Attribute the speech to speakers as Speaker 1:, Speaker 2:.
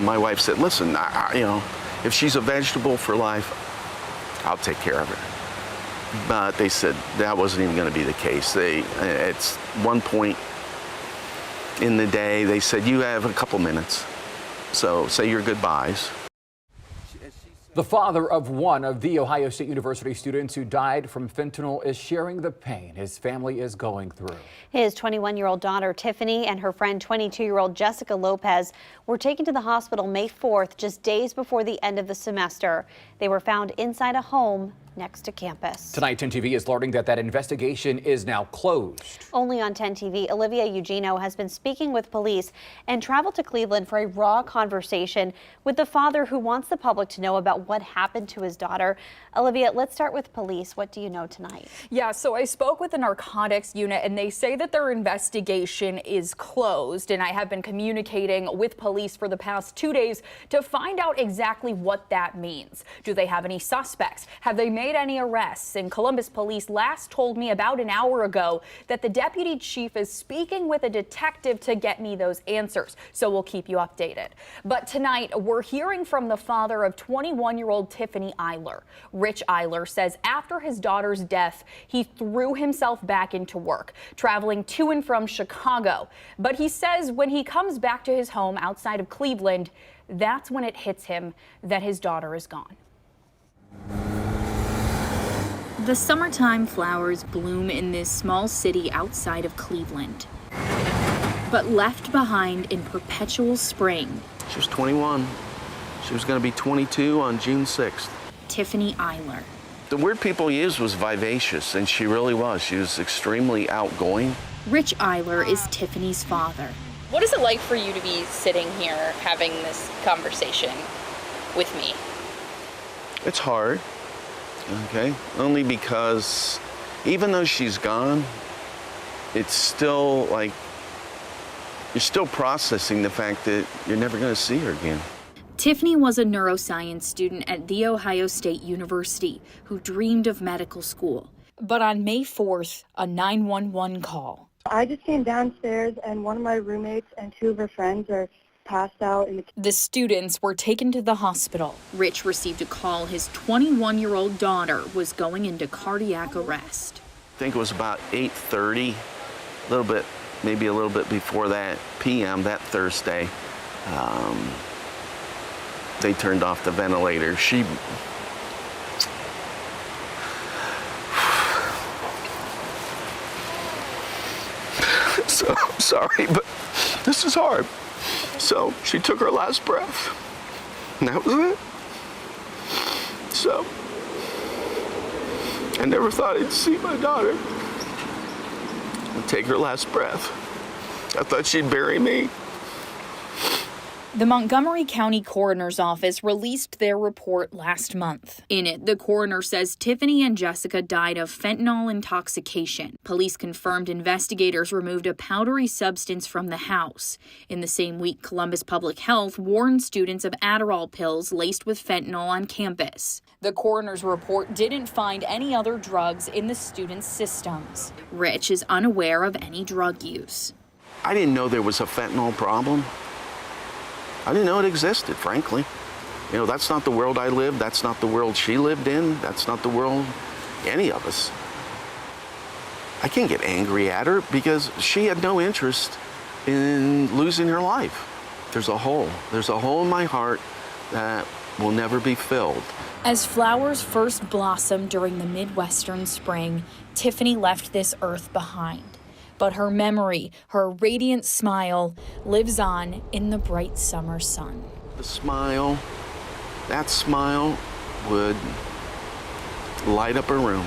Speaker 1: My wife said, listen, if she's a vegetable for life, I'll take care of her. But they said that wasn't even going to be the case. At one point in the day, they said, you have a couple minutes, so say your goodbyes.
Speaker 2: The father of one of the Ohio State University students who died from fentanyl is sharing the pain his family is going through.
Speaker 3: His 21-year-old daughter, Tiffany, and her friend, 22-year-old Jessica Lopez, were taken to the hospital May 4th, just days before the end of the semester. They were found inside a home next to campus.
Speaker 2: Tonight, 10 TV is learning that investigation is now closed. Only
Speaker 3: on 10 TV, Olivia Eugenio has been speaking with police and traveled to Cleveland for a raw conversation with the father who wants the public to know about what happened to his daughter. Olivia, let's start with police. What do you know tonight?
Speaker 4: Yeah, so I spoke with the narcotics unit and they say that their investigation is closed, and I have been communicating with police for the past 2 days to find out exactly what that means. Do they have any suspects? Have they made any arrests? And Columbus police last told me about an hour ago that the deputy chief is speaking with a detective to get me those answers. So we'll keep you updated. But tonight we're hearing from the father of 21-year-old Tiffany Iler. Rich Iler says after his daughter's death, he threw himself back into work, traveling to and from Chicago. But he says when he comes back to his home outside of Cleveland, that's when it hits him that his daughter is gone.
Speaker 5: The summertime flowers bloom in this small city outside of Cleveland. But left behind in perpetual spring.
Speaker 1: She was 21. She was going to be 22 on June 6th.
Speaker 5: Tiffany Iler.
Speaker 1: The word people used was vivacious, and she really was. She was extremely outgoing.
Speaker 5: Rich Iler is Tiffany's father.
Speaker 6: What is it like for you to be sitting here having this conversation with me?
Speaker 1: It's hard. Okay, only because even though she's gone, it's still like you're still processing the fact that you're never going to see her again.
Speaker 5: Tiffany was a neuroscience student at The Ohio State University who dreamed of medical school. But on May 4th, a 911 call.
Speaker 7: I just came downstairs and one of my roommates and two of her friends are passed out.
Speaker 5: The students were taken to the hospital. Rich received a call his 21-year-old daughter was going into cardiac arrest.
Speaker 1: I think it was about 8:30, maybe a little bit before that, p.m. that Thursday. They turned off the ventilator. So I'm sorry, but this is hard. So she took her last breath, and that was it. So I never thought I'd see my daughter and take her last breath. I thought she'd bury me.
Speaker 5: The Montgomery County Coroner's Office released their report last month. In it, the coroner says Tiffany and Jessica died of fentanyl intoxication. Police confirmed investigators removed a powdery substance from the house. In the same week, Columbus Public Health warned students of Adderall pills laced with fentanyl on campus. The coroner's report didn't find any other drugs in the students' systems. Rich is unaware of any drug use.
Speaker 1: I didn't know there was a fentanyl problem. I didn't know it existed, frankly. You know, that's not the world I lived. That's not the world she lived in. That's not the world any of us. I can't get angry at her because she had no interest in losing her life. There's a hole. There's a hole in my heart that will never be filled.
Speaker 5: As flowers first blossomed during the Midwestern spring, Tiffany left this earth behind. But her memory, her radiant smile, lives on in the bright summer sun.
Speaker 1: The smile, that smile would light up a room.